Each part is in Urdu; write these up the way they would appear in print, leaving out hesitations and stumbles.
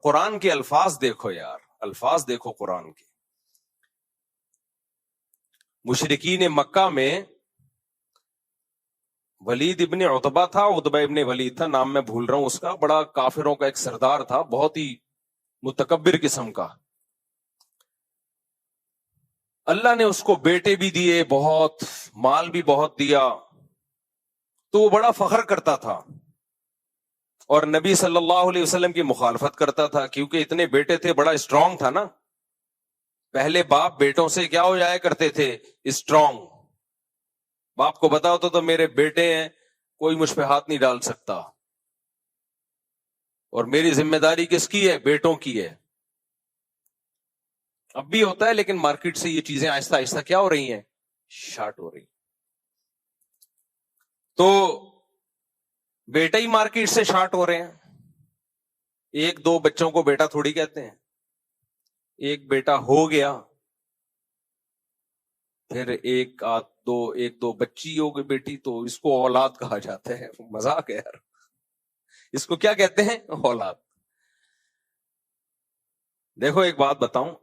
قرآن کے الفاظ دیکھو یار، الفاظ دیکھو قرآن کے. مشرکین مکہ میں ولید ابن عتبہ تھا، عتبہ ابن ولید تھا، نام میں بھول رہا ہوں اس کا، بڑا کافروں کا ایک سردار تھا، بہت ہی متکبر قسم کا. اللہ نے اس کو بیٹے بھی دیے، بہت مال بھی بہت دیا، تو وہ بڑا فخر کرتا تھا اور نبی صلی اللہ علیہ وسلم کی مخالفت کرتا تھا، کیونکہ اتنے بیٹے تھے، بڑا اسٹرانگ تھا نا. پہلے باپ بیٹوں سے کیا ہو جایا کرتے تھے؟ اسٹرانگ. باپ کو بتا ہوتا تو میرے بیٹے ہیں، کوئی مجھ پہ ہاتھ نہیں ڈال سکتا، اور میری ذمہ داری کس کی ہے؟ بیٹوں کی ہے. اب بھی ہوتا ہے، لیکن مارکیٹ سے یہ چیزیں آہستہ آہستہ کیا ہو رہی ہیں؟ شارٹ ہو رہی. تو بیٹا ہی مارکیٹ سے شارٹ ہو رہے ہیں. ایک دو بچوں کو بیٹا تھوڑی کہتے ہیں. ایک بیٹا ہو گیا، پھر ایک دو بچی ہو گئی بیٹی، تو اس کو اولاد کہا جاتا ہے. مذاق ہے یار، اس کو کیا کہتے ہیں؟ اولاد. دیکھو ایک بات بتاؤں،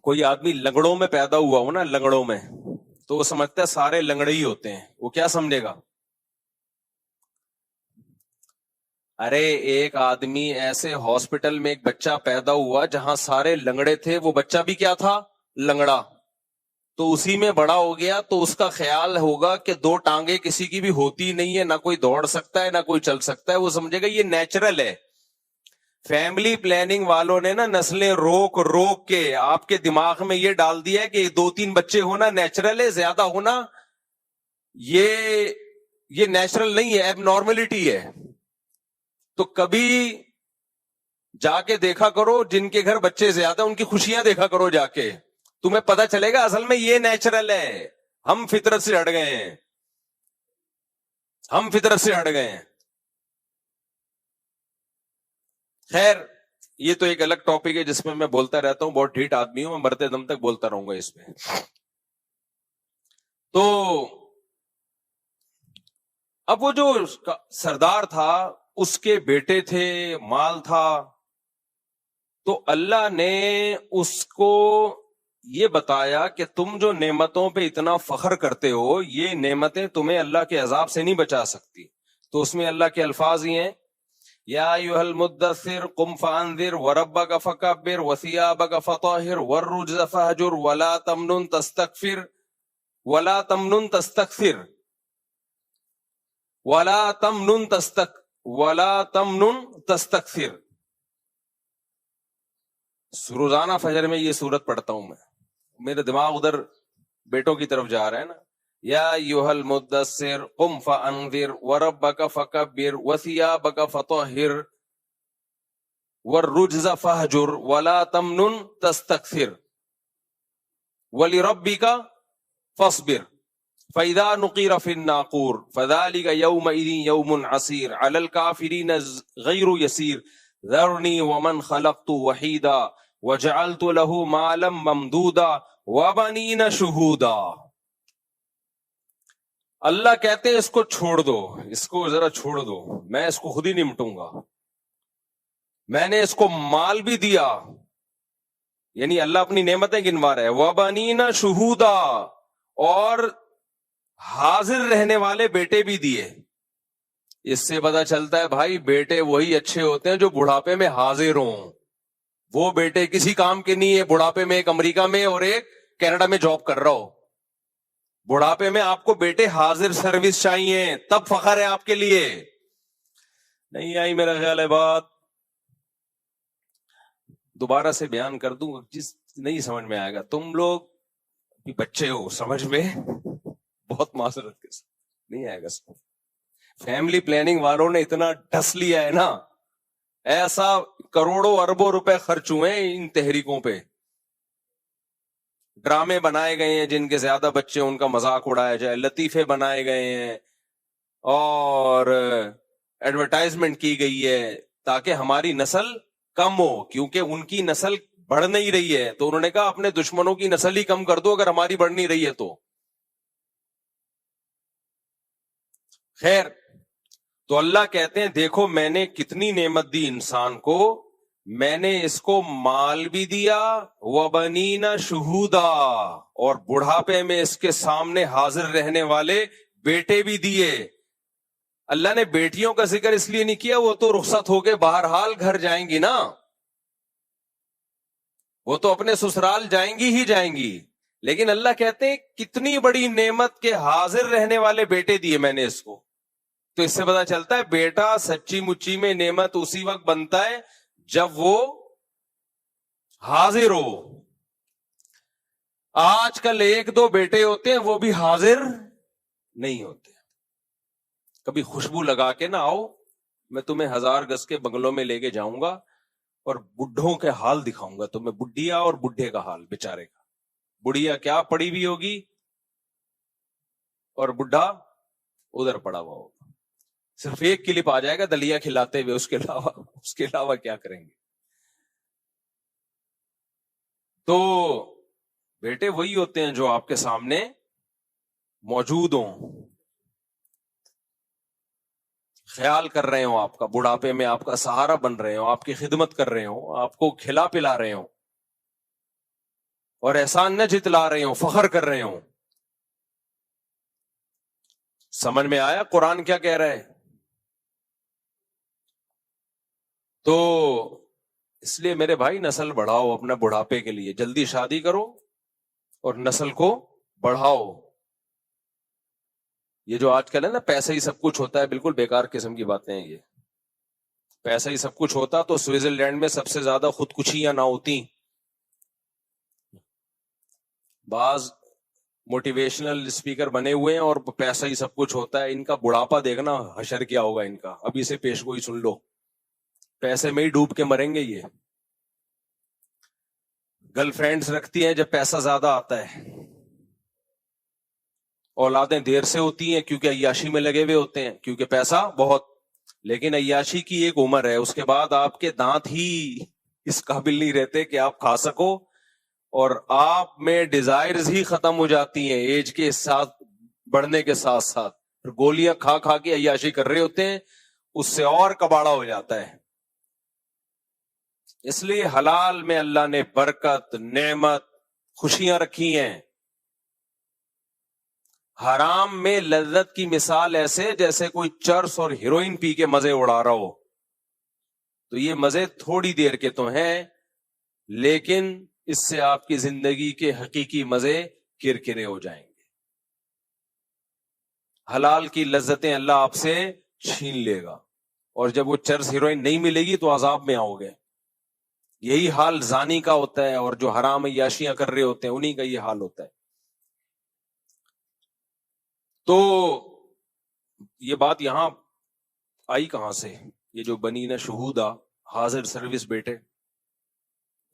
کوئی آدمی لنگڑوں میں پیدا ہوا ہو نا، لنگڑوں میں، تو وہ سمجھتا ہے سارے لنگڑے ہی ہوتے ہیں. وہ کیا سمجھے گا؟ ارے ایک آدمی ایسے ہاسپٹل میں ایک بچہ پیدا ہوا جہاں سارے لنگڑے تھے، وہ بچہ بھی کیا تھا؟ لنگڑا. تو اسی میں بڑا ہو گیا، تو اس کا خیال ہوگا کہ دو ٹانگیں کسی کی بھی ہوتی نہیں ہے، نہ کوئی دوڑ سکتا ہے نہ کوئی چل سکتا ہے. وہ سمجھے گا یہ نیچرل ہے. فیملی پلاننگ والوں نے نا نسلیں روک روک کے آپ کے دماغ میں یہ ڈال دیا ہے کہ 2-3 بچے ہونا نیچرل ہے، زیادہ ہونا یہ نیچرل نہیں ہے، ایب نارملٹی ہے. تو کبھی جا کے دیکھا کرو جن کے گھر بچے زیادہ، ان کی خوشیاں دیکھا کرو جا کے، تمہیں پتا چلے گا اصل میں یہ نیچرل ہے. ہم فطرت سے ہٹ گئے ہیں، ہم فطرت سے ہٹ گئے ہیں. خیر یہ تو ایک الگ ٹاپک ہے جس میں بولتا رہتا ہوں، بہت ڈھیٹ آدمی ہوں میں، مرتے دم تک بولتا رہوں گا اس پہ. تو اب وہ جو سردار تھا اس کے بیٹے تھے، مال تھا، تو اللہ نے اس کو یہ بتایا کہ تم جو نعمتوں پہ اتنا فخر کرتے ہو، یہ نعمتیں تمہیں اللہ کے عذاب سے نہیں بچا سکتی. تو اس میں اللہ کے الفاظ ہی ہیں، یا ایھا المدثر قم فانذر وربک فکبر وثیابک فطہر والرجز فہجر ولا تمنن تستکثر ولا تمنن تستکثر ولا تمنن تستکثر. روزانہ فجر میں یہ سورت پڑھتا ہوں میں، میرا دماغ ادھر بیٹوں کی طرف جا رہا ہے نا. یا ایھا المدثر قم فانذر وربک فکبر وثیابک فطہر والرجز فہجر ولا تمنن تستکثر ولربک فاصبر فَإِذَا نُقِرَ فِي النَّاقُورِ فَذَلِكَ يَوْمَئِذٍ يَوْمٌ عَسِيرٌ عَلَى الْكَافِرِينَ غَيْرُ يَسِيرٌ ذَرْنِي وَمَنْ خَلَقْتُ وَحِيدًا وَجَعَلْتُ لَهُ مَالًا مَمْدُودًا وَبَنِينَ شُهُودًا. اللہ کہتے ہیں اس کو چھوڑ دو، اس کو ذرا چھوڑ دو، میں اس کو خود ہی نمٹوں گا. میں نے اس کو مال بھی دیا، یعنی اللہ اپنی نعمتیں گنوا رہا ہے. وَبَنِينَ شُهُودًا، اور حاضر رہنے والے بیٹے بھی دیے. اس سے پتا چلتا ہے بھائی بیٹے وہی اچھے ہوتے ہیں جو بڑھاپے میں حاضر ہوں. وہ بیٹے کسی کام کے نہیں ہے، بڑھاپے میں ایک امریکہ میں اور ایک کینیڈا میں جاب کر رہا ہو. بڑھاپے میں آپ کو بیٹے حاضر سروس چاہیے، تب فخر ہے آپ کے لیے. نہیں آئی میرا خیال ہے بات، دوبارہ سے بیان کر دوں جس نہیں سمجھ میں آئے گا. تم لوگ بھی بچے ہو، سمجھ میں بہت معذرت کے ساتھ نہیں آئے گا. فیملی پلاننگ والوں نے اتنا ڈس لیا ہے نا، ایسا کروڑوں اربوں روپے خرچ ہوئے ہیں ان تحریکوں پہ. ڈرامے بنائے گئے ہیں جن کے زیادہ بچے ان کا مذاق اڑایا جائے، لطیفے بنائے گئے ہیں اور ایڈورٹائزمنٹ کی گئی ہے تاکہ ہماری نسل کم ہو، کیونکہ ان کی نسل بڑھ نہیں رہی ہے. تو انہوں نے کہا اپنے دشمنوں کی نسل ہی کم کر دو اگر ہماری بڑھ نہیں رہی ہے تو. خیر تو اللہ کہتے ہیں دیکھو میں نے کتنی نعمت دی انسان کو، میں نے اس کو مال بھی دیا، وبنینا شہودا، اور بڑھاپے میں اس کے سامنے حاضر رہنے والے بیٹے بھی دیے۔ اللہ نے بیٹیوں کا ذکر اس لیے نہیں کیا، وہ تو رخصت ہو کے بہرحال گھر جائیں گی نا، وہ تو اپنے سسرال جائیں گی ہی جائیں گی، لیکن اللہ کہتے ہیں کتنی بڑی نعمت کے حاضر رہنے والے بیٹے دیے میں نے اس کو۔ تو اس سے پتا چلتا ہے بیٹا سچی مچی میں نعمت اسی وقت بنتا ہے جب وہ حاضر ہو۔ آج کل ایک دو بیٹے ہوتے ہیں وہ بھی حاضر نہیں ہوتے۔ کبھی خوشبو لگا کے نہ آؤ، میں تمہیں 1000 گز کے بنگلوں میں لے کے جاؤں گا اور بڈھوں کے حال دکھاؤں گا تمہیں، بڈھیا اور بڈھے کا حال بیچارے کا۔ بڑھیا کیا پڑی ہوئی ہوگی اور بڈھا ادھر پڑا ہوا ہوگا، صرف ایک کلپ آ جائے گا دلیا کھلاتے ہوئے، اس کے علاوہ کیا کریں گے؟ تو بیٹے وہی ہوتے ہیں جو آپ کے سامنے موجود ہوں، خیال کر رہے ہوں آپ کا، بڑھاپے میں آپ کا سہارا بن رہے ہوں، آپ کی خدمت کر رہے ہوں، آپ کو کھلا پلا رہے ہوں اور احسان نہ جتلا رہے ہوں، فخر کر رہے ہوں۔ سمجھ میں آیا قرآن کیا کہہ رہا ہے؟ تو اس لیے میرے بھائی نسل بڑھاؤ اپنا بڑھاپے کے لیے، جلدی شادی کرو اور نسل کو بڑھاؤ۔ یہ جو آج کل ہے نا پیسہ ہی سب کچھ ہوتا ہے، بالکل بیکار قسم کی باتیں ہیں یہ۔ پیسہ ہی سب کچھ ہوتا تو سوئٹزرلینڈ میں سب سے زیادہ خودکشیاں نہ ہوتی۔ بعض موٹیویشنل اسپیکر بنے ہوئے ہیں اور پیسہ ہی سب کچھ ہوتا ہے، ان کا بڑھاپا دیکھنا حشر کیا ہوگا ان کا، ابھی سے پیش گوئی سن لو، پیسے میں ہی ڈوب کے مریں گے یہ۔ گرل فرینڈز رکھتی ہیں جب پیسہ زیادہ آتا ہے، اولادیں دیر سے ہوتی ہیں کیونکہ عیاشی میں لگے ہوئے ہوتے ہیں، کیونکہ پیسہ بہت، لیکن عیاشی کی ایک عمر ہے، اس کے بعد آپ کے دانت ہی اس قابل نہیں رہتے کہ آپ کھا سکو، اور آپ میں ڈیزائرز ہی ختم ہو جاتی ہیں ایج کے ساتھ بڑھنے کے ساتھ ساتھ، پھر گولیاں کھا کھا کے عیاشی کر رہے ہوتے ہیں، اس سے اور کباڑا ہو جاتا ہے۔ اس لیے حلال میں اللہ نے برکت، نعمت، خوشیاں رکھی ہیں۔ حرام میں لذت کی مثال ایسے جیسے کوئی چرس اور ہیروئن پی کے مزے اڑا رہا ہو، تو یہ مزے تھوڑی دیر کے تو ہیں، لیکن اس سے آپ کی زندگی کے حقیقی مزے کرکرے ہو جائیں گے۔ حلال کی لذتیں اللہ آپ سے چھین لے گا، اور جب وہ چرس ہیروئن نہیں ملے گی تو عذاب میں آؤ گے۔ یہی حال زانی کا ہوتا ہے، اور جو حرام عیاشیاں کر رہے ہوتے ہیں انہی کا یہ حال ہوتا ہے۔ تو یہ بات یہاں آئی کہاں سے؟ یہ جو بنی نہ شہودا، حاضر سروس بیٹے،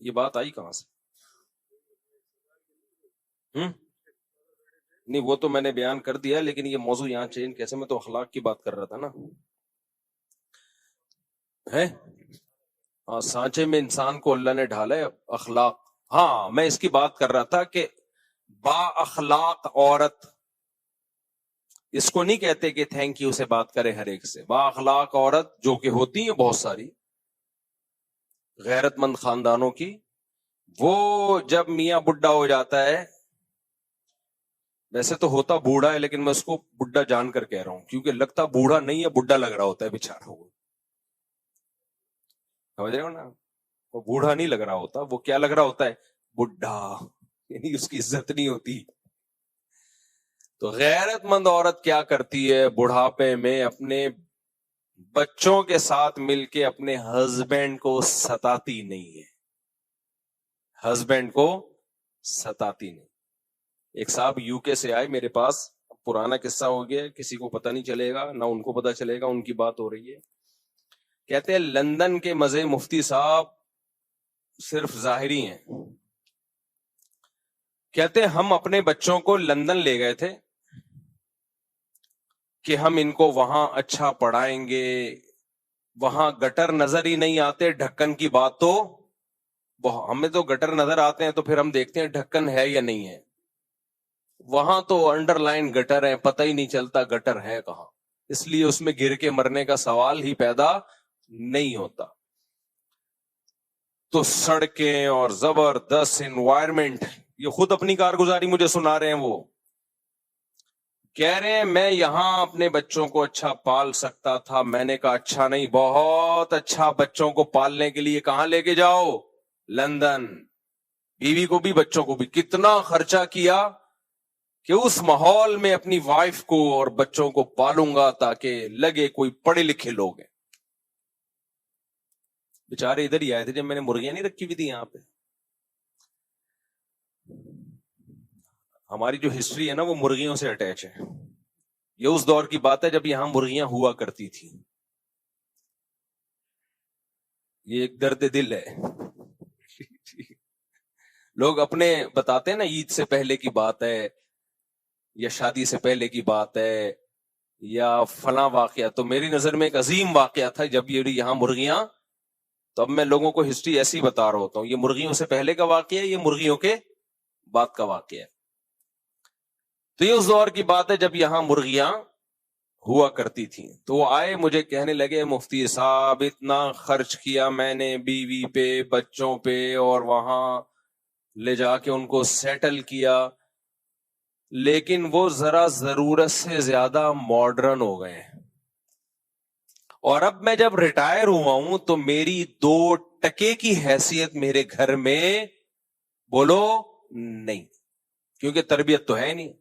یہ بات آئی کہاں سے؟ نہیں وہ تو میں نے بیان کر دیا، لیکن یہ موضوع یہاں چینج کیسے؟ میں تو اخلاق کی بات کر رہا تھا نا، ہے ہاں، سانچے میں انسان کو اللہ نے ڈھالا ہے اخلاق۔ ہاں میں اس کی بات کر رہا تھا کہ با اخلاق عورت، اس کو نہیں کہتے کہ تھینک یو سے بات کرے ہر ایک سے، با اخلاق عورت جو کہ ہوتی ہیں بہت ساری غیرت مند خاندانوں کی، وہ جب میاں بڈھا ہو جاتا ہے، ویسے تو ہوتا بوڑھا ہے لیکن میں اس کو بڈھا جان کر کہہ رہا ہوں کیونکہ لگتا بوڑھا نہیں ہے، بڈھا لگ رہا ہوتا ہے بیچارہ، وہ سمجھ رہے ہو نا، وہ بوڑھا نہیں لگ رہا ہوتا، وہ کیا لگ رہا ہوتا ہے؟ بڈھا، یعنی اس کی عزت نہیں ہوتی۔ تو غیرت مند عورت کیا کرتی ہے؟ بڑھاپے میں اپنے بچوں کے ساتھ مل کے اپنے ہسبینڈ کو ستاتی نہیں ہے، ہسبینڈ کو ستاتی نہیں۔ ایک صاحب یو کے سے آئے میرے پاس، پرانا قصہ ہو گیا، کسی کو پتہ نہیں چلے گا، نہ ان کو پتہ چلے گا، ان کی بات ہو رہی ہے۔ کہتے ہیں لندن کے مزے مفتی صاحب صرف ظاہری ہیں۔ کہتے ہیں ہم اپنے بچوں کو لندن لے گئے تھے کہ ہم ان کو وہاں اچھا پڑھائیں گے، وہاں گٹر نظر ہی نہیں آتے، ڈھکن کی بات تو ہمیں تو گٹر نظر آتے ہیں تو پھر ہم دیکھتے ہیں ڈھکن ہے یا نہیں ہے، وہاں تو انڈر لائن گٹر ہے، پتہ ہی نہیں چلتا گٹر ہے کہاں۔ اس لیے اس میں گر کے مرنے کا سوال ہی پیدا نہیں ہوتا. تو سڑکیں اور زبردست انوائرمنٹ, یہ خود اپنی کارگزاری مجھے سنا رہے ہیں. وہ کہہ رہے ہیں میں یہاں اپنے بچوں کو اچھا پال سکتا تھا. میں نے کہا اچھا نہیں, بہت اچھا. بچوں کو پالنے کے لیے کہاں لے کے جاؤ؟ لندن. بیوی کو بھی بچوں کو بھی. کتنا خرچہ کیا کہ اس ماحول میں اپنی وائف کو اور بچوں کو پالوں گا تاکہ لگے کوئی پڑھے لکھے لوگ ہیں. بیچارے ادھر ہی آئے تھے جب میں نے مرغیاں نہیں رکھی ہوئی تھی یہاں پہ. ہماری جو ہسٹری ہے نا وہ مرغیوں سے اٹیچ ہے. یہ اس دور کی بات ہے جب یہاں مرغیاں ہوا کرتی تھی. یہ ایک درد دل ہے. لوگ اپنے بتاتے ہیں نا, عید سے پہلے کی بات ہے یا شادی سے پہلے کی بات ہے یا فلاں واقعہ. تو میری نظر میں ایک عظیم واقعہ تھا جب یہ یہاں مرغیاں, تو اب میں لوگوں کو ہسٹری ایسی بتا رہا ہوتا ہوں. یہ مرغیوں سے پہلے کا واقعہ ہے, یہ مرغیوں کے بعد کا واقعہ ہے. تو یہ اس دور کی بات ہے جب یہاں مرغیاں ہوا کرتی تھیں. تو وہ آئے مجھے کہنے لگے مفتی صاحب اتنا خرچ کیا میں نے بیوی پہ بچوں پہ, اور وہاں لے جا کے ان کو سیٹل کیا, لیکن وہ ذرا ضرورت سے زیادہ ماڈرن ہو گئے. اور اب میں جب ریٹائر ہوا ہوں تو میری 2 ٹکے کی حیثیت میرے گھر میں بولو نہیں, کیونکہ تربیت تو ہے نہیں.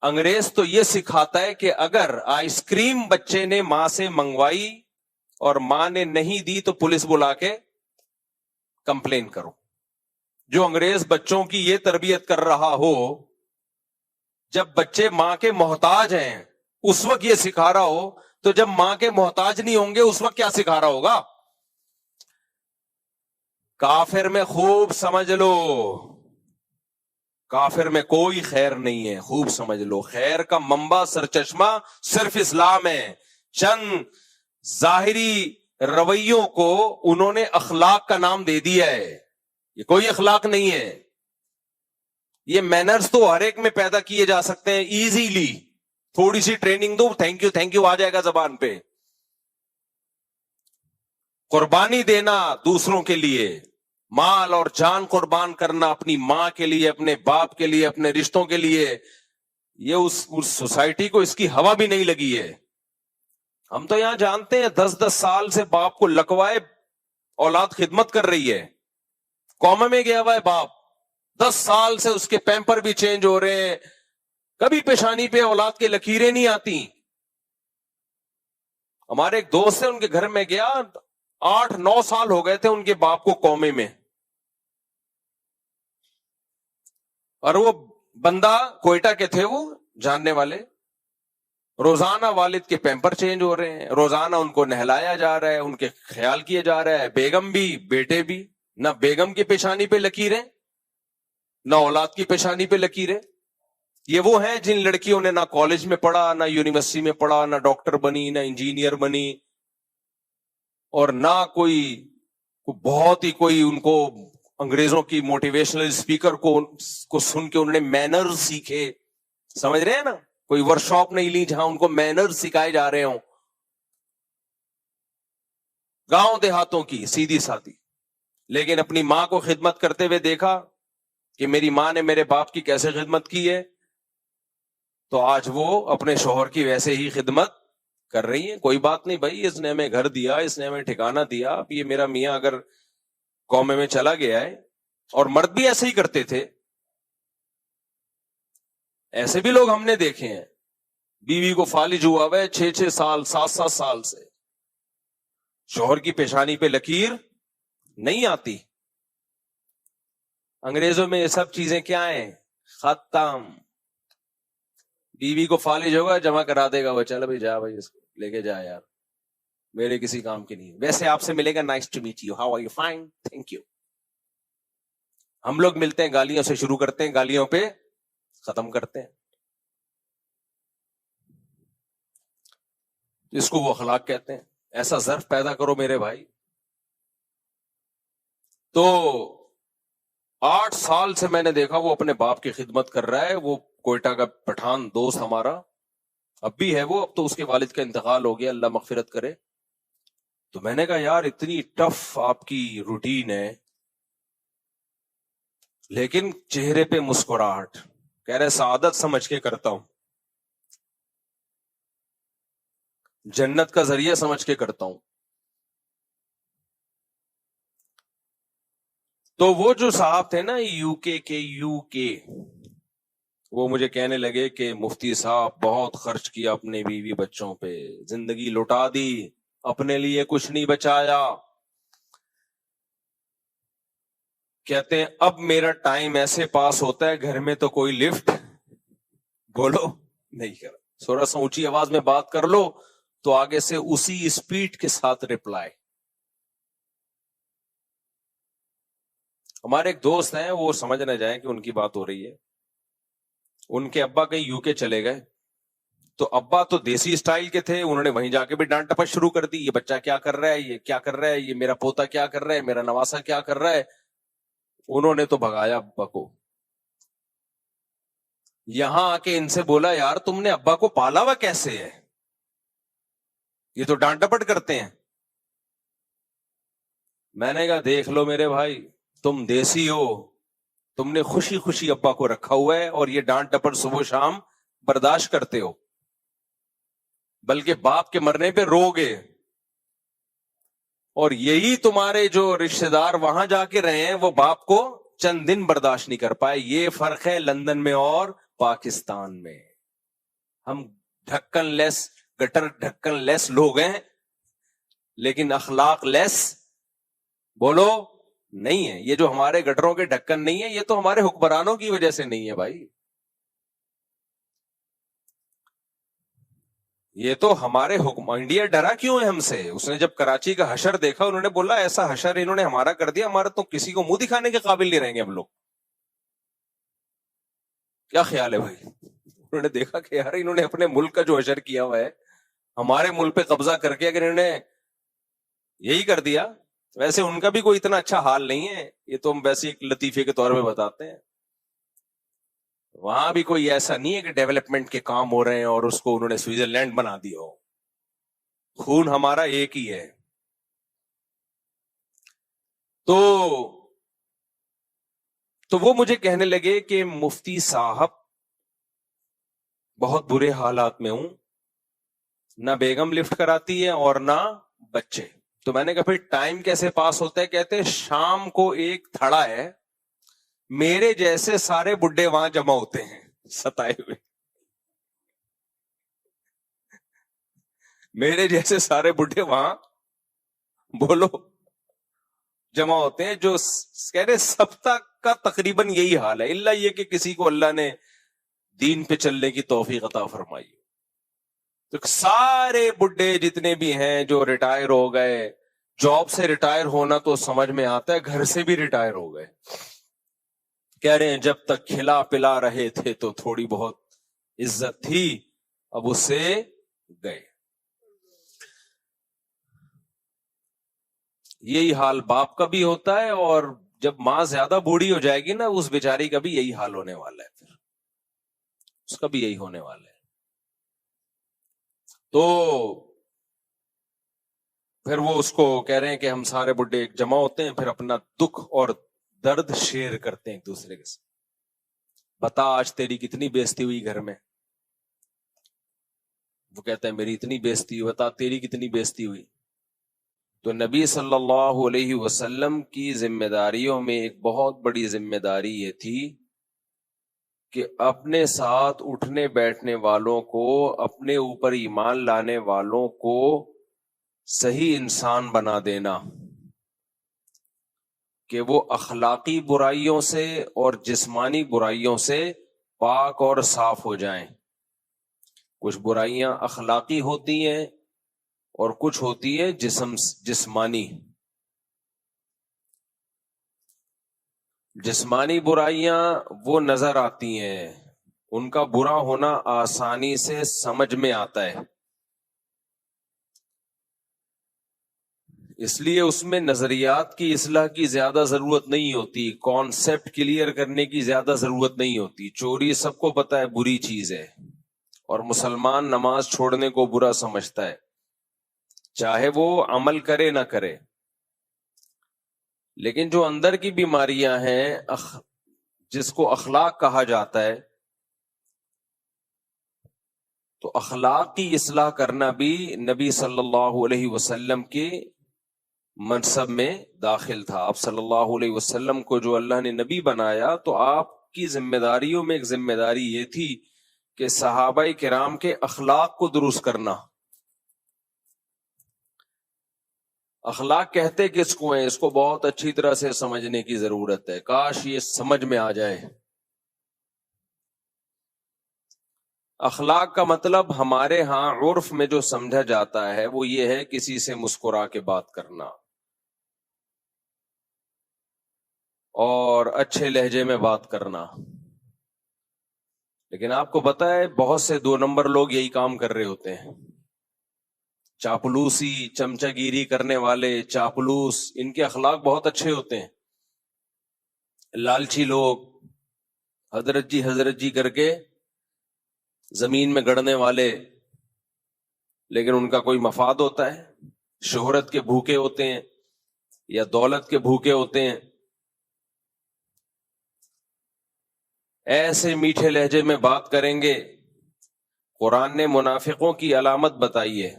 انگریز تو یہ سکھاتا ہے کہ اگر آئس کریم بچے نے ماں سے منگوائی اور ماں نے نہیں دی تو پولیس بلا کے کمپلین کرو. جو انگریز بچوں کی یہ تربیت کر رہا ہو, جب بچے ماں کے محتاج ہیں اس وقت یہ سکھا رہا ہو, تو جب ماں کے محتاج نہیں ہوں گے اس وقت کیا سکھا رہا ہوگا؟ کافر میں خوب سمجھ لو, کافر میں کوئی خیر نہیں ہے. خوب سمجھ لو, خیر کا منبع سرچشمہ صرف اسلام ہے. چند ظاہری رویوں کو انہوں نے اخلاق کا نام دے دیا ہے. یہ کوئی اخلاق نہیں ہے. یہ مینرز تو ہر ایک میں پیدا کیے جا سکتے ہیں ایزیلی. تھوڑی سی ٹریننگ دو, تھینک یو آ جائے گا زبان پہ. قربانی دینا دوسروں کے لیے, مال اور جان قربان کرنا اپنی ماں کے لیے, اپنے باپ کے لیے, اپنے رشتوں کے لیے, یہ اس سوسائٹی کو اس کی ہوا بھی نہیں لگی ہے. ہم تو یہاں جانتے ہیں 10 سال سے باپ کو لکوائے اولاد خدمت کر رہی ہے. قوم میں گیا ہوا ہے باپ, 10 سال سے اس کے پیمپر بھی چینج ہو رہے ہیں, کبھی پیشانی پہ اولاد کے لکیریں نہیں آتی. ہمارے ایک دوست ہے, ان کے گھر میں گیا, 8-9 سال ہو گئے تھے ان کے باپ کو قومے میں, اور وہ بندہ کوئٹہ کے تھے, وہ جاننے والے. روزانہ والد کے پیمپر چینج ہو رہے ہیں, روزانہ ان کو نہلایا جا رہا ہے, ان کے خیال کیا جا رہا ہے. بیگم بھی بیٹے بھی, نہ بیگم کی پیشانی پہ لکیریں نہ اولاد کی پیشانی پہ لکیریں. یہ وہ ہیں جن لڑکیوں نے نہ کالج میں پڑھا, نہ یونیورسٹی میں پڑھا, نہ ڈاکٹر بنی, نہ انجینئر بنی, اور نہ کوئی بہت ہی کوئی ان کو انگریزوں کی موٹیویشنل اسپیکر کو سن کے انہوں نے مینرز سیکھے. سمجھ رہے ہیں نا, کوئی ورکشاپ نہیں لی جہاں ان کو مینرز سکھائے جا رہے ہوں. گاؤں دیہاتوں کی سیدھی سادھی, لیکن اپنی ماں کو خدمت کرتے ہوئے دیکھا کہ میری ماں نے میرے باپ کی کیسے خدمت کی ہے, تو آج وہ اپنے شوہر کی ویسے ہی خدمت کر رہی ہیں. کوئی بات نہیں بھائی, اس نے ہمیں گھر دیا, اس نے ہمیں ٹھکانہ دیا. اب یہ میرا میاں اگر قومے میں چلا گیا ہے, اور مرد بھی ایسے ہی کرتے تھے, ایسے بھی لوگ ہم نے دیکھے ہیں, بیوی کو فالج ہوا ہوا ہے 6-6 سال 7-7 سال سے, شوہر کی پیشانی پہ لکیر نہیں آتی. انگریزوں میں یہ سب چیزیں کیا ہیں؟ ختم. بیوی کو فالج ہوگا, جمع کرا دے گا وہ, چل بھائی جا بھائی, اس کو لے کے جا یار, میرے کسی کام کی نہیں. ویسے آپ سے ملے گا, nice to meet you, how are you, fine, thank you. ہم لوگ ملتے ہیں گالیوں سے شروع کرتے ہیں, گالیوں پہ ختم کرتے ہیں. اس کو وہ اخلاق کہتے ہیں. ایسا ظرف پیدا کرو میرے بھائی. تو 8 سال سے میں نے دیکھا وہ اپنے باپ کی خدمت کر رہا ہے. وہ کوئٹہ کا پٹھان دوست ہمارا, اب بھی ہے وہ، اب تو اس کے والد کا انتقال ہو گیا، اللہ مغفرت کرے. تو میں نے کہا یار اتنی ٹف آپ کی روٹین ہے لیکن چہرے پہ مسکراہٹ. کہہ رہے سعادت سمجھ کے کرتا ہوں، جنت کا ذریعہ سمجھ کے کرتا ہوں. تو وہ جو صاحب تھے نا یو کے وہ مجھے کہنے لگے کہ مفتی صاحب بہت خرچ کیا اپنے بیوی بچوں پہ، زندگی لٹا دی، اپنے لیے کچھ نہیں بچایا. کہتے ہیں اب میرا ٹائم ایسے پاس ہوتا ہے گھر میں تو کوئی لفٹ بولو نہیں کر، تھوڑا سا اونچی آواز میں بات کر لو تو آگے سے اسی اسپیڈ کے ساتھ ریپلائی. ہمارے ایک دوست ہیں، وہ سمجھ نہ جائیں کہ ان کی بات ہو رہی ہے. ان کے ابا کہیں یو کے چلے گئے، تو ابا تو دیسی اسٹائل کے تھے، انہوں نے وہیں جا کے بھی ڈانٹ ٹپٹ شروع کر دی، یہ بچہ کیا کر رہا ہے، یہ کیا کر رہا ہے، یہ میرا پوتا کیا کر رہا ہے، میرا نواسا کیا کر رہا ہے. انہوں نے تو بھگایا ابا کو. یہاں آ کے ان سے بولا یار تم نے ابا کو پالا ہوا کیسے ہے، یہ تو ڈانٹ ٹپٹ کرتے ہیں. میں نے کہا دیکھ لو میرے بھائی، تم دیسی ہو، تم نے خوشی خوشی ابا کو رکھا ہوا ہے اور یہ ڈانٹ ٹپٹ صبح شام برداشت کرتے ہو، بلکہ باپ کے مرنے پہ رو گے. اور یہی تمہارے جو رشتہ دار وہاں جا کے رہے ہیں وہ باپ کو چند دن برداشت نہیں کر پائے. یہ فرق ہے لندن میں اور پاکستان میں. ہم ڈھکن لیس، گٹر ڈھکن لیس لوگ ہیں لیکن اخلاق لیس بولو نہیں ہے. یہ جو ہمارے گٹروں کے ڈھکن نہیں ہے یہ تو ہمارے حکمرانوں کی وجہ سے نہیں ہے بھائی، یہ تو ہمارے حکم. انڈیا ڈرا کیوں ہے ہم سے؟ اس نے جب کراچی کا حشر دیکھا انہوں نے بولا ایسا حشر انہوں نے ہمارا کر دیا، ہمارا تو کسی کو منہ دکھانے کے قابل نہیں رہیں گے ہم لوگ. کیا خیال ہے بھائی؟ انہوں نے دیکھا کہ یار انہوں نے اپنے ملک کا جو حشر کیا ہوا ہے، ہمارے ملک پہ قبضہ کر کے اگر انہوں نے یہی کر دیا. ویسے ان کا بھی کوئی اتنا اچھا حال نہیں ہے، یہ تو ہم ویسے ایک لطیفے کے طور پہ بتاتے ہیں. وہاں بھی کوئی ایسا نہیں ہے کہ ڈیولپمنٹ کے کام ہو رہے ہیں اور اس کو انہوں نے سوئٹزرلینڈ بنا دیا ہو. خون ہمارا ایک ہی ہے. تو وہ مجھے کہنے لگے کہ مفتی صاحب بہت برے حالات میں ہوں، نہ بیگم لفٹ کراتی ہے اور نہ بچے. تو میں نے کہا پھر ٹائم کیسے پاس ہوتا ہے؟ کہتے ہیں شام کو ایک تھڑا ہے، میرے جیسے سارے بڈھے وہاں جمع ہوتے ہیں ستائے ہوئے، میرے جیسے سارے بڈھے وہاں بولو جمع ہوتے ہیں. جو کہہ رہے سبتا کا تقریباً یہی حال ہے، الا یہ کہ کسی کو اللہ نے دین پہ چلنے کی توفیق عطا فرمائی. تو سارے بڈھے جتنے بھی ہیں جو ریٹائر ہو گئے، جاب سے ریٹائر ہونا تو سمجھ میں آتا ہے، گھر سے بھی ریٹائر ہو گئے. کہہ رہے ہیں جب تک کھلا پلا رہے تھے تو تھوڑی بہت عزت تھی، اب اس سے گئے. یہی حال باپ کا بھی ہوتا ہے، اور جب ماں زیادہ بوڑھی ہو جائے گی نا اس بیچاری کا بھی یہی حال ہونے والا ہے، پھر اس کا بھی یہی ہونے والا ہے. تو پھر وہ اس کو کہہ رہے ہیں کہ ہم سارے بڈھے جمع ہوتے ہیں، پھر اپنا دکھ اور درد شیئر کرتے ہیں ایک دوسرے کے ساتھ. بتا آج تیری کتنی بےزتی ہوئی گھر میں؟ وہ کہتا ہے میری اتنی بےزتی ہوئی. بتا تیری کتنی بےزتی ہوئی؟ تو نبی صلی اللہ علیہ وسلم کی ذمہ داریوں میں ایک بہت بڑی ذمہ داری یہ تھی کہ اپنے ساتھ اٹھنے بیٹھنے والوں کو، اپنے اوپر ایمان لانے والوں کو صحیح انسان بنا دینا، کہ وہ اخلاقی برائیوں سے اور جسمانی برائیوں سے پاک اور صاف ہو جائیں. کچھ برائیاں اخلاقی ہوتی ہیں اور کچھ ہوتی ہے جسمانی. جسمانی برائیاں وہ نظر آتی ہیں، ان کا برا ہونا آسانی سے سمجھ میں آتا ہے، اس لیے اس میں نظریات کی اصلاح کی زیادہ ضرورت نہیں ہوتی، کانسیپٹ کلیئر کرنے کی زیادہ ضرورت نہیں ہوتی. چوری سب کو پتا ہے بری چیز ہے، اور مسلمان نماز چھوڑنے کو برا سمجھتا ہے، چاہے وہ عمل کرے نہ کرے. لیکن جو اندر کی بیماریاں ہیں، جس کو اخلاق کہا جاتا ہے، تو اخلاق کی اصلاح کرنا بھی نبی صلی اللہ علیہ وسلم کے منصب میں داخل تھا. آپ صلی اللہ علیہ وسلم کو جو اللہ نے نبی بنایا، تو آپ کی ذمہ داریوں میں ایک ذمہ داری یہ تھی کہ صحابہ کرام کے اخلاق کو درست کرنا. اخلاق کہتے کس کو ہیں، اس کو بہت اچھی طرح سے سمجھنے کی ضرورت ہے. کاش یہ سمجھ میں آ جائے. اخلاق کا مطلب ہمارے ہاں عرف میں جو سمجھا جاتا ہے وہ یہ ہے کسی سے مسکرا کے بات کرنا اور اچھے لہجے میں بات کرنا. لیکن آپ کو پتہ ہے بہت سے 2 نمبر لوگ یہی کام کر رہے ہوتے ہیں. چاپلوسی، چمچہ گیری کرنے والے چاپلوس، ان کے اخلاق بہت اچھے ہوتے ہیں. لالچی لوگ، حضرت جی کر کے زمین میں گڑنے والے، لیکن ان کا کوئی مفاد ہوتا ہے. شہرت کے بھوکے ہوتے ہیں یا دولت کے بھوکے ہوتے ہیں. ایسے میٹھے لہجے میں بات کریں گے. قرآن نے منافقوں کی علامت بتائی ہے،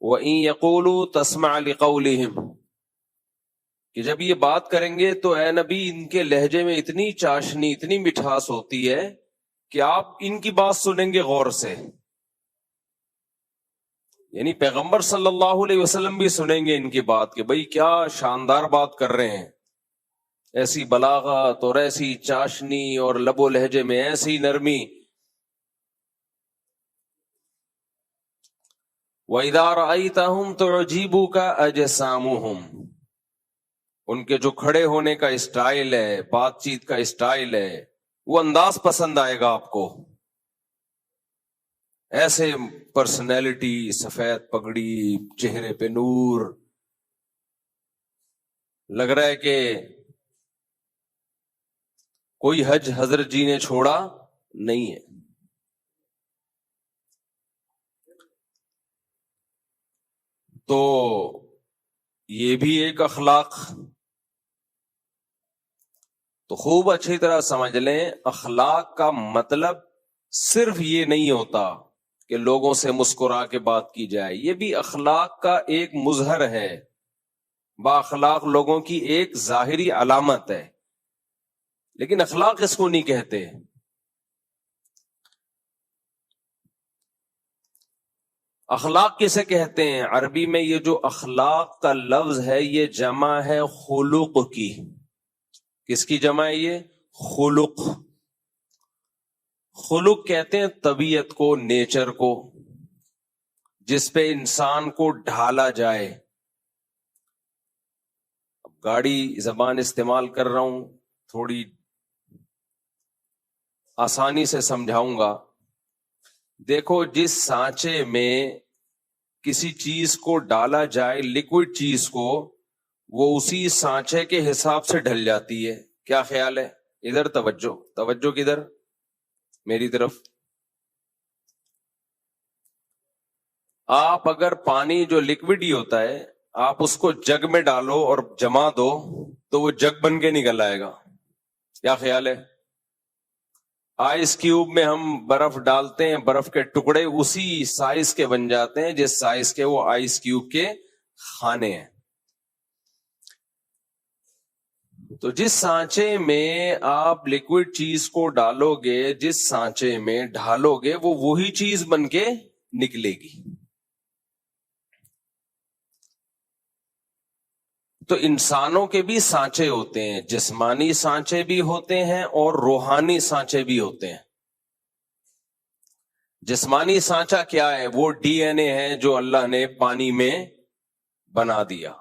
وَإِن يَقُولُوا تَسْمَعْ لِقَوْلِهِمْ، کہ جب یہ بات کریں گے تو اے نبی ان کے لہجے میں اتنی چاشنی، اتنی مٹھاس ہوتی ہے کہ آپ ان کی بات سنیں گے غور سے. یعنی پیغمبر صلی اللہ علیہ وسلم بھی سنیں گے ان کی بات کہ بھئی کیا شاندار بات کر رہے ہیں. ایسی بلاغت اور ایسی چاشنی اور لب و لہجے میں ایسی نرمی. وَإِذَا رَأَيْتَهُمْ تُعْجِبُكَ أَجْسَامُهُمْ، ان کے جو کھڑے ہونے کا اسٹائل ہے، بات چیت کا اسٹائل ہے، وہ انداز پسند آئے گا آپ کو. ایسے پرسنالٹی، سفید پگڑی، چہرے پہ نور، لگ رہا ہے کہ کوئی حج حضرت جی نے چھوڑا نہیں ہے. تو یہ بھی ایک اخلاق. تو خوب اچھی طرح سمجھ لیں، اخلاق کا مطلب صرف یہ نہیں ہوتا کہ لوگوں سے مسکرا کے بات کی جائے. یہ بھی اخلاق کا ایک مظہر ہے، با اخلاق لوگوں کی ایک ظاہری علامت ہے. لیکن اخلاق اس کو نہیں کہتے. اخلاق کسے کہتے ہیں؟ عربی میں یہ جو اخلاق کا لفظ ہے یہ جمع ہے خلق کی. کس کی جمع ہے یہ؟ خلق. خلق کہتے ہیں طبیعت کو، نیچر کو، جس پہ انسان کو ڈھالا جائے. اب گاڑی زبان استعمال کر رہا ہوں، تھوڑی آسانی سے سمجھاؤں گا. دیکھو، جس سانچے میں کسی چیز کو ڈالا جائے، لیکوڈ چیز کو، وہ اسی سانچے کے حساب سے ڈھل جاتی ہے. کیا خیال ہے؟ ادھر توجہ کدھر؟ میری طرف. آپ اگر پانی جو لیکوڈ ہی ہوتا ہے، آپ اس کو جگ میں ڈالو اور جما دو تو وہ جگ بن کے نکل آئے گا. کیا خیال ہے؟ آئس کیوب میں ہم برف ڈالتے ہیں، برف کے ٹکڑے اسی سائز کے بن جاتے ہیں جس سائز کے وہ آئس کیوب کے خانے ہیں. تو جس سانچے میں آپ لیکوڈ چیز کو ڈالو گے، جس سانچے میں ڈھالو گے، وہ وہی چیز بن کے نکلے گی. تو انسانوں کے بھی سانچے ہوتے ہیں، جسمانی سانچے بھی ہوتے ہیں اور روحانی سانچے بھی ہوتے ہیں. جسمانی سانچہ کیا ہے؟ وہ ڈی این اے ہے جو اللہ نے پانی میں بنا دیا.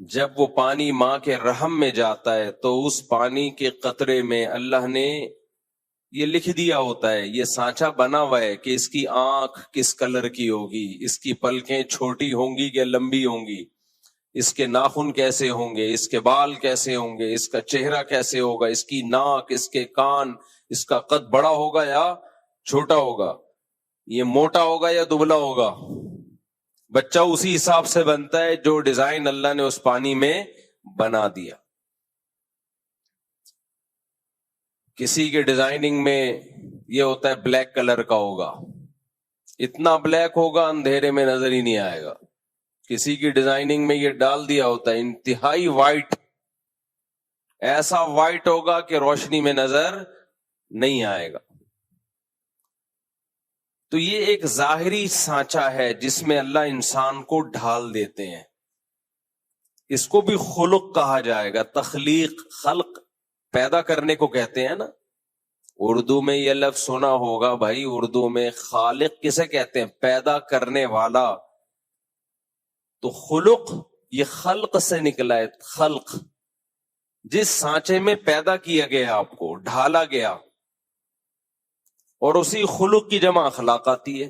جب وہ پانی ماں کے رحم میں جاتا ہے تو اس پانی کے قطرے میں اللہ نے یہ لکھ دیا ہوتا ہے، یہ سانچہ بنا ہوا ہے کہ اس کی آنکھ کس کلر کی ہوگی، اس کی پلکیں چھوٹی ہوں گی کہ لمبی ہوں گی، اس کے ناخن کیسے ہوں گے, اس کے بال کیسے ہوں گے, اس کا چہرہ کیسے ہوگا, اس کی ناک, اس کے کان, اس کا قد بڑا ہوگا یا چھوٹا ہوگا, یہ موٹا ہوگا یا دبلا ہوگا. بچہ اسی حساب سے بنتا ہے جو ڈیزائن اللہ نے اس پانی میں بنا دیا. کسی کے ڈیزائننگ میں یہ ہوتا ہے بلیک کلر کا ہوگا, اتنا بلیک ہوگا اندھیرے میں نظر ہی نہیں آئے گا. کسی کی ڈیزائننگ میں یہ ڈال دیا ہوتا ہے انتہائی وائٹ, ایسا وائٹ ہوگا کہ روشنی میں نظر نہیں آئے گا. تو یہ ایک ظاہری سانچہ ہے جس میں اللہ انسان کو ڈھال دیتے ہیں. اس کو بھی خلق کہا جائے گا. تخلیق, خلق پیدا کرنے کو کہتے ہیں نا. اردو میں یہ لفظ سنا ہوگا بھائی, اردو میں خالق کسے کہتے ہیں؟ پیدا کرنے والا. تو خلق یہ خلق سے نکلا ہے. خلق جس سانچے میں پیدا کیا گیا, آپ کو ڈھالا گیا, اور اسی خلق کی جمع اخلاق آتی ہے.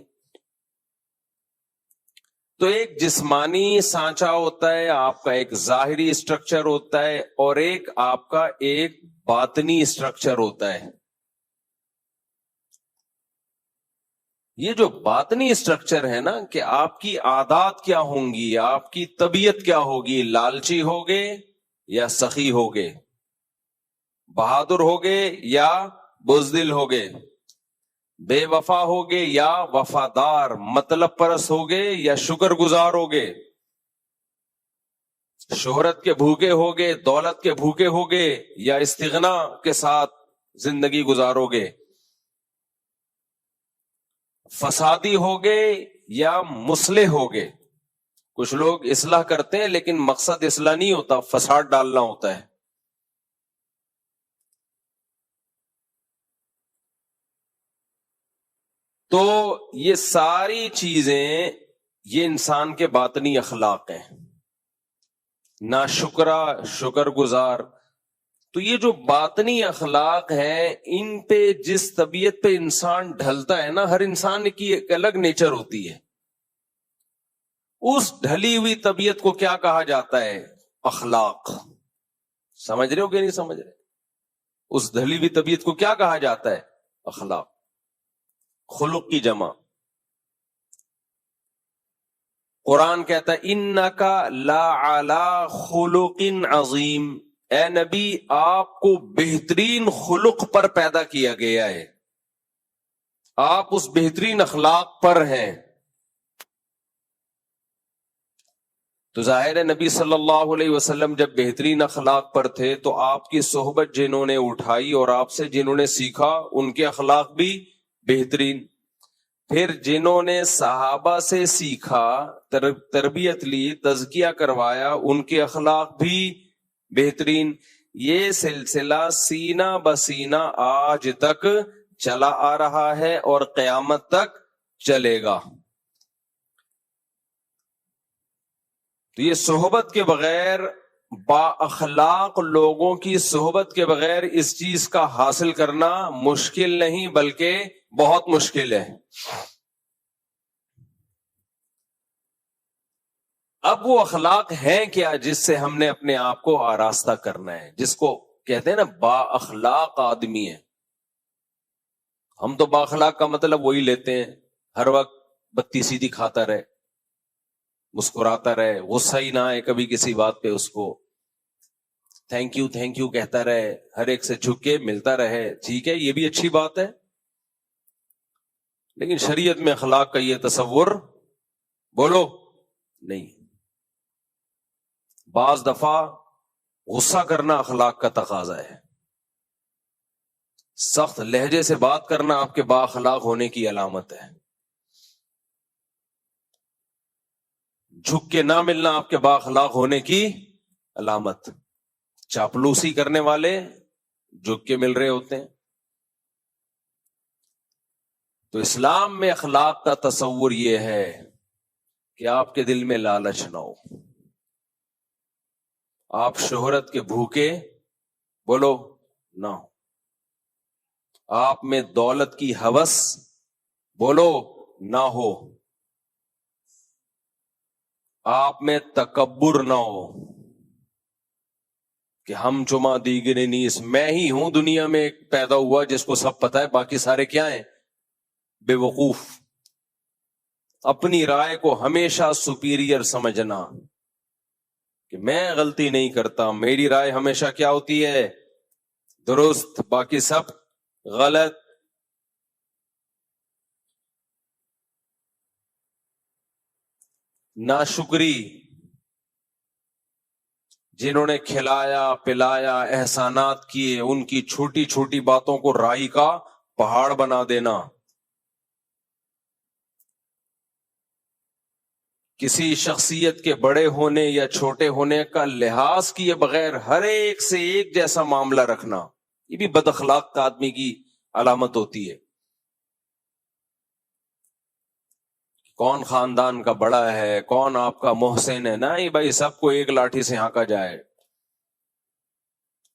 تو ایک جسمانی سانچہ ہوتا ہے, آپ کا ایک ظاہری اسٹرکچر ہوتا ہے, اور ایک آپ کا ایک باطنی اسٹرکچر ہوتا ہے. یہ جو باطنی اسٹرکچر ہے نا, کہ آپ کی عادات کیا ہوں گی, آپ کی طبیعت کیا ہوگی, لالچی ہوگے یا سخی ہوگے, بہادر ہوگے یا بزدل ہوگے, بے وفا ہوگے یا وفادار, مطلب پرست ہوگے یا شکر گزار ہوگے, شہرت کے بھوکے ہوگے, دولت کے بھوکے ہوگے یا استغنا کے ساتھ زندگی گزارو گے, فسادی ہوگے یا مصلح ہوگے. کچھ لوگ اصلاح کرتے ہیں لیکن مقصد اصلاح نہیں ہوتا, فساد ڈالنا ہوتا ہے. تو یہ ساری چیزیں یہ انسان کے باطنی اخلاق ہیں. ناشکرا, شکر گزار. تو یہ جو باطنی اخلاق ہیں, ان پہ جس طبیعت پہ انسان ڈھلتا ہے نا, ہر انسان کی ایک الگ نیچر ہوتی ہے. اس ڈھلی ہوئی طبیعت کو کیا کہا جاتا ہے؟ اخلاق. سمجھ رہے ہو کہ نہیں سمجھ رہے؟ اس ڈھلی ہوئی طبیعت کو کیا کہا جاتا ہے؟ اخلاق. خلق کی جمع. قرآن کہتا ہے انکا لعلی خلق عظیم, اے نبی آپ کو بہترین خلق پر پیدا کیا گیا ہے, آپ اس بہترین اخلاق پر ہیں. تو ظاہر ہے نبی صلی اللہ علیہ وسلم جب بہترین اخلاق پر تھے تو آپ کی صحبت جنہوں نے اٹھائی اور آپ سے جنہوں نے سیکھا ان کے اخلاق بھی بہترین. پھر جنہوں نے صحابہ سے سیکھا, تربیت لی, تزکیہ کروایا, ان کے اخلاق بھی بہترین. یہ سلسلہ سینہ بسینہ آج تک چلا آ رہا ہے اور قیامت تک چلے گا. تو یہ صحبت کے بغیر, با اخلاق لوگوں کی صحبت کے بغیر اس چیز کا حاصل کرنا مشکل نہیں بلکہ بہت مشکل ہے. اب وہ اخلاق ہیں کیا جس سے ہم نے اپنے آپ کو آراستہ کرنا ہے, جس کو کہتے ہیں نا با اخلاق آدمی ہے. ہم تو با اخلاق کا مطلب وہی لیتے ہیں, ہر وقت بتی سیدھی کھاتا رہے, مسکراتا رہے, غصہ ہی نہ آئے کبھی کسی بات پہ, اس کو تھینک یو کہتا رہے, ہر ایک سے جھک کے ملتا رہے. ٹھیک ہے, یہ بھی اچھی بات ہے, لیکن شریعت میں اخلاق کا یہ تصور بولو نہیں. بعض دفعہ غصہ کرنا اخلاق کا تقاضا ہے, سخت لہجے سے بات کرنا آپ کے با اخلاق ہونے کی علامت ہے, جھک کے نہ ملنا آپ کے با اخلاق ہونے کی علامت. چاپلوسی کرنے والے جھک کے مل رہے ہوتے ہیں. تو اسلام میں اخلاق کا تصور یہ ہے کہ آپ کے دل میں لالچ نہ ہو, آپ شہرت کے بھوکے بولو نہ ہو, آپ میں دولت کی ہوس بولو نہ ہو, آپ میں تکبر نہ ہو کہ ہم جمعہ دیگر نیس، میں ہی ہوں دنیا میں ایک پیدا ہوا جس کو سب پتا ہے، باقی سارے کیا ہیں؟ بے وقوف. اپنی رائے کو ہمیشہ سپیریئر سمجھنا کہ میں غلطی نہیں کرتا، میری رائے ہمیشہ کیا ہوتی ہے؟ درست، باقی سب غلط. ناشکری، جنہوں نے کھلایا پلایا احسانات کیے، ان کی چھوٹی چھوٹی باتوں کو رائی کا پہاڑ بنا دینا. کسی شخصیت کے بڑے ہونے یا چھوٹے ہونے کا لحاظ کیے بغیر ہر ایک سے ایک جیسا معاملہ رکھنا، یہ بھی بد اخلاق آدمی کی علامت ہوتی ہے. کون خاندان کا بڑا ہے، کون آپ کا محسن ہے، نہیں بھائی، سب کو ایک لاٹھی سے ہانکا جائے.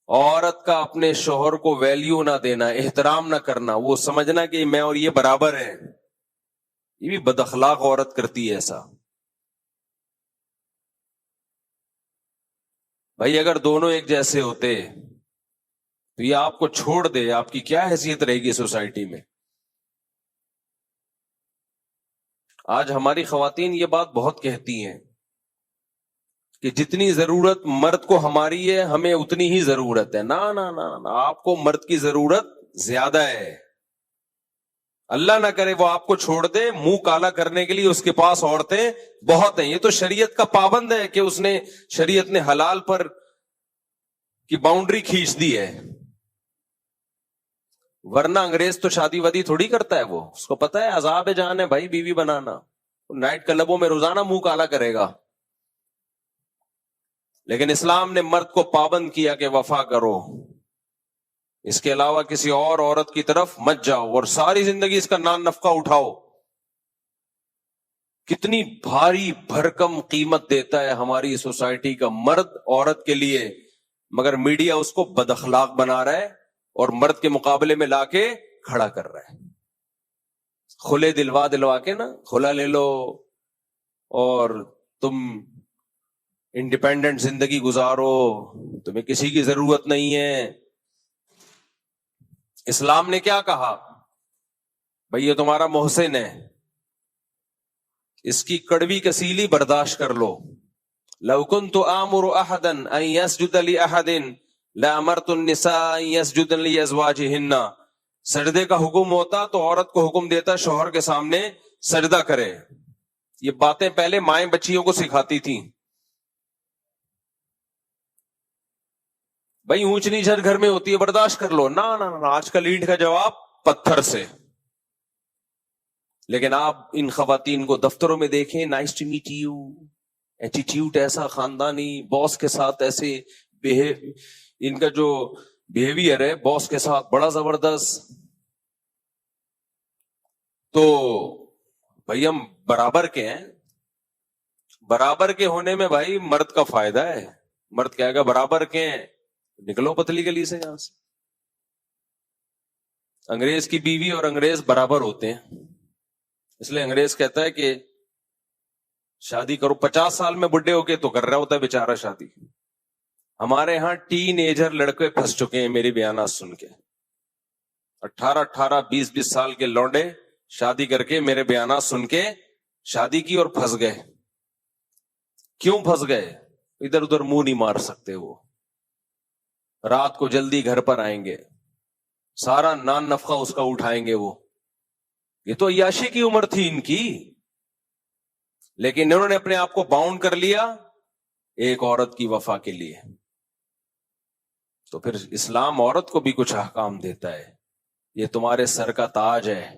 عورت کا اپنے شوہر کو ویلیو نہ دینا، احترام نہ کرنا، وہ سمجھنا کہ میں اور یہ برابر ہیں، یہ بھی بد اخلاق عورت کرتی ہے ایسا. بھائی اگر دونوں ایک جیسے ہوتے تو یہ آپ کو چھوڑ دے، آپ کی کیا حیثیت رہے گی سوسائٹی میں؟ آج ہماری خواتین یہ بات بہت کہتی ہیں کہ جتنی ضرورت مرد کو ہماری ہے، ہمیں اتنی ہی ضرورت ہے. نہ، آپ کو مرد کی ضرورت زیادہ ہے. اللہ نہ کرے وہ آپ کو چھوڑ دے، منہ کالا کرنے کے لیے اس کے پاس عورتیں بہت ہیں. یہ تو شریعت کا پابند ہے کہ اس نے، شریعت نے حلال پر کی باؤنڈری کھینچ دی ہے. ورنہ انگریز تو شادی وادی تھوڑی کرتا ہے، وہ اس کو پتا ہے عذاب جان ہے بھائی بیوی بنانا. نائٹ کلبوں میں روزانہ منہ کالا کرے گا. لیکن اسلام نے مرد کو پابند کیا کہ وفا کرو، اس کے علاوہ کسی اور عورت کی طرف مت جاؤ، اور ساری زندگی اس کا نان نفقہ اٹھاؤ. کتنی بھاری بھرکم قیمت دیتا ہے ہماری سوسائٹی کا مرد عورت کے لیے، مگر میڈیا اس کو بد اخلاق بنا رہا ہے اور مرد کے مقابلے میں لا کے کھڑا کر رہا ہے. کھلے دلوا کے نا، کھلا لے لو اور تم انڈیپینڈنٹ زندگی گزارو، تمہیں کسی کی ضرورت نہیں ہے. اسلام نے کیا کہا؟ بھئی یہ تمہارا محسن ہے، اس کی کڑوی کسیلی برداشت کر لو. لو كنت آمر احدا ان يسجد لاحد لامرت النساء ان يسجدن لازواجهن. سجدے کا حکم ہوتا تو عورت کو حکم دیتا شوہر کے سامنے سجدہ کرے. یہ باتیں پہلے مائیں بچیوں کو سکھاتی تھیں. بھائی اونچ نیچ ہر گھر میں ہوتی ہے، برداشت کر لو. نہ، آج کل اینٹ کا جواب پتھر سے. لیکن آپ ان خواتین کو دفتروں میں دیکھیں، nice to meet you, attitude ایسا خاندانی، باس کے ساتھ ایسے ان کا جو بیہیویئر ہے باس کے ساتھ بڑا زبردست. تو بھائی ہم برابر کے ہیں، برابر کے ہونے میں بھائی مرد کا فائدہ ہے. مرد کہے گا برابر کے ہیں، نکلو پتلی گلی سے یہاں سے. انگریز کی بیوی اور انگریز برابر ہوتے ہیں، اس لیے انگریز کہتا ہے کہ شادی کرو. 50 سال میں بڈھے ہو کے تو کر رہا ہوتا ہے بیچارہ شادی. ہمارے ہاں ٹین ایجر لڑکے پھنس چکے ہیں میری بیانات سن کے. 18 20 سال کے لونڈے شادی کر کے میرے بیانات سن کے شادی کی اور پھنس گئے. کیوں پھنس گئے؟ ادھر ادھر منہ نہیں مار سکتے. وہ رات کو جلدی گھر پر آئیں گے، سارا نان نفقہ اس کا اٹھائیں گے. وہ یہ تو عیاشی کی عمر تھی ان کی، لیکن انہوں نے اپنے آپ کو باؤنڈ کر لیا ایک عورت کی وفا کے لیے. تو پھر اسلام عورت کو بھی کچھ احکام دیتا ہے. یہ تمہارے سر کا تاج ہے،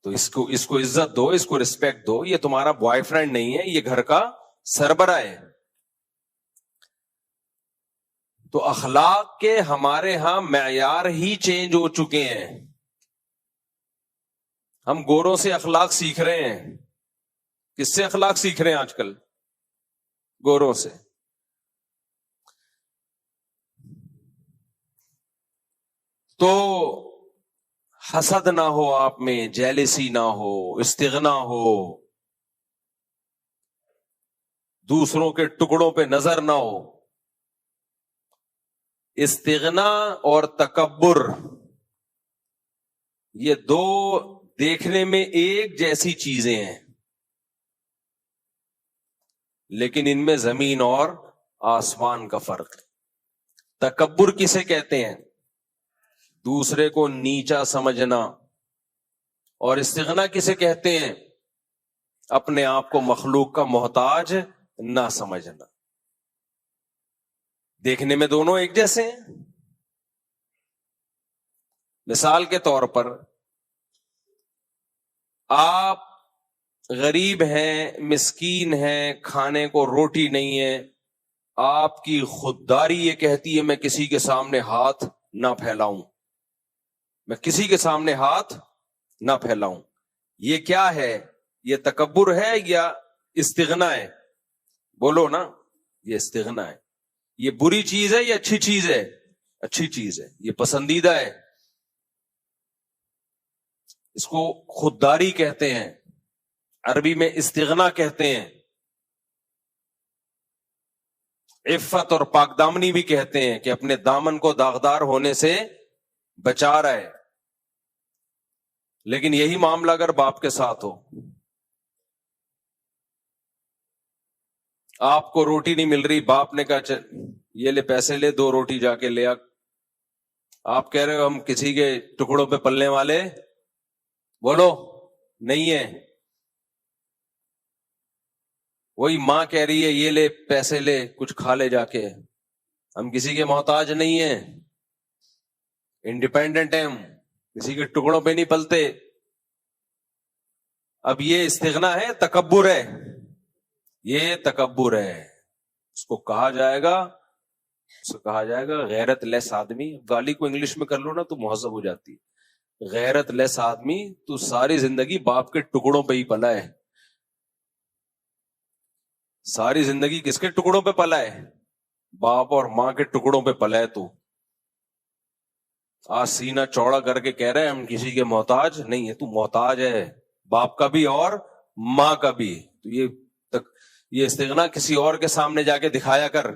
تو اس کو عزت دو، اس کو رسپیکٹ دو. یہ تمہارا بوائے فرینڈ نہیں ہے، یہ گھر کا سربراہ ہے. تو اخلاق کے ہمارے ہاں معیار ہی چینج ہو چکے ہیں. ہم گوروں سے اخلاق سیکھ رہے ہیں. کس سے اخلاق سیکھ رہے ہیں آج کل؟ گوروں سے. تو حسد نہ ہو آپ میں، جیلسی نہ ہو، استغنا ہو. دوسروں کے ٹکڑوں پہ نظر نہ ہو. استغنا اور تکبر یہ دو دیکھنے میں ایک جیسی چیزیں ہیں، لیکن ان میں زمین اور آسمان کا فرق ہے. تکبر کسے کہتے ہیں؟ دوسرے کو نیچا سمجھنا. اور استغنا کسے کہتے ہیں؟ اپنے آپ کو مخلوق کا محتاج نہ سمجھنا. دیکھنے میں دونوں ایک جیسے ہیں. مثال کے طور پر آپ غریب ہیں، مسکین ہیں، کھانے کو روٹی نہیں ہے، آپ کی خودداری یہ کہتی ہے میں کسی کے سامنے ہاتھ نہ پھیلاؤں، میں کسی کے سامنے ہاتھ نہ پھیلاؤں. یہ کیا ہے؟ یہ تکبر ہے یا استغنا ہے؟ بولو نا. یہ استغنا ہے. یہ بری چیز ہے یا اچھی چیز ہے؟ اچھی چیز ہے، یہ پسندیدہ ہے. اس کو خودداری کہتے ہیں، عربی میں استغنا کہتے ہیں. عفت اور پاک دامنی بھی کہتے ہیں کہ اپنے دامن کو داغدار ہونے سے بچا رہا ہے. لیکن یہی معاملہ اگر باپ کے ساتھ ہو، آپ کو روٹی نہیں مل رہی، باپ نے کہا یہ لے پیسے لے، 2 روٹی جا کے لے آ. آپ کہہ رہے ہو ہم کسی کے ٹکڑوں پہ پلنے والے بولو نہیں ہے. وہی ماں کہہ رہی ہے یہ لے پیسے لے کچھ کھا لے جا کے، ہم کسی کے محتاج نہیں ہیں، انڈیپینڈنٹ ہیں، ہم کسی کے ٹکڑوں پہ نہیں پلتے. اب یہ استغنا ہے، تکبر ہے؟ یہ تکبر ہے. اس کو کہا جائے گا غیرت لیس آدمی. گالی کو انگلش میں کر لو نا تو مہذب ہو جاتی ہے. غیرت لیس آدمی، تو ساری زندگی باپ کے ٹکڑوں پہ ہی پلا ہے. ساری زندگی کس کے ٹکڑوں پہ پلا ہے؟ باپ اور ماں کے ٹکڑوں پہ پلا ہے. تو آج سینہ چوڑا کر کے کہہ رہے ہیں ہم کسی کے محتاج نہیں ہے. تو محتاج ہے، باپ کا بھی اور ماں کا بھی. تو یہ استغنا کسی اور کے سامنے جا کے دکھایا کر،